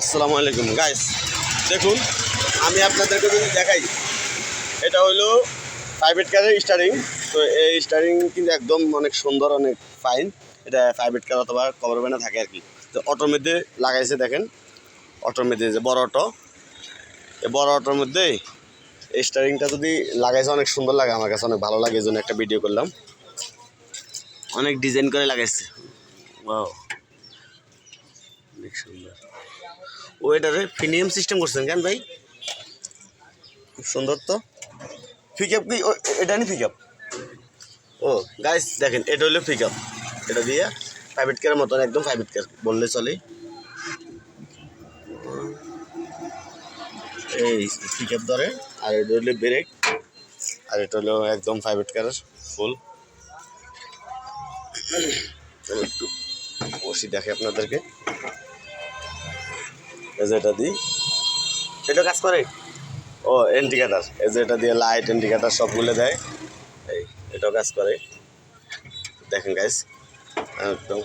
আসসালামু আলাইকুম গাইস, দেখুন আমি আপনাদেরকে যদি দেখাই, এটা হলো প্রাইভেট কারের স্টারিং। তো এই স্টারিং কিন্তু একদম অনেক সুন্দর, অনেক ফাইন। এটা প্রাইভেট কার অথবা কভার ভ্যানে থাকে আর কি। তো অটোর মধ্যে লাগাইছে, দেখেন অটোর মধ্যে যে বড় অটো, এই বড় অটোর মধ্যে এই স্টারিংটা যদি লাগাইছে অনেক সুন্দর লাগে, আমার কাছে অনেক ভালো লাগে, এই জন্য একটা ভিডিও করলাম। অনেক ডিজাইন করে লাগাইছে, ওয়াও অনেক সুন্দর। ও এটারে প্রিমিয়াম সিস্টেম করছেন কেন ভাই, খুব সুন্দর। তো পিক আপ কি এটা নি পিক আপ? ও গাইস দেখেন, এটা হলো পিক আপ। এটা দিয়ে প্রাইভেট কারের মতন, একদম প্রাইভেট কার বললে চলে। এই পিক আপ ধরে, আর এটা হলো ব্রেক, আর এটা হলো একদম প্রাইভেট কারের ফুল। একটু বসি দেখে আপনাদেরকে, এই যে এটা দিই, এটা কাজ করে। ও ইন্ডিকেটার, এই যে এটা দিয়ে লাইট ইন্ডিকেটার সবগুলো দেয়, এই এটাও কাজ করে। দেখেন গাইস, একদম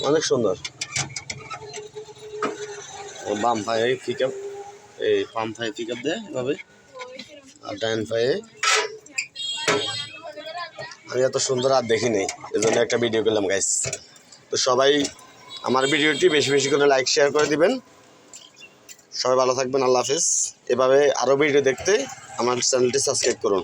অনেক সুন্দর। বাম পায়ে পিক আপ, এই বাম পায়ে পিক আপ দেয় এভাবে, আর ডাইন পায়ে। আমি এত সুন্দর আর দেখি নেই, এই জন্য একটা ভিডিও করলাম গাইস। তো সবাই আমার ভিডিওটি বেশি বেশি করে লাইক শেয়ার করে দিবেন। সবাই ভালো থাকবেন, আল্লাহ হাফেজ। এভাবে আরও ভিডিও দেখতে আমার চ্যানেলটি সাবস্ক্রাইব করুন।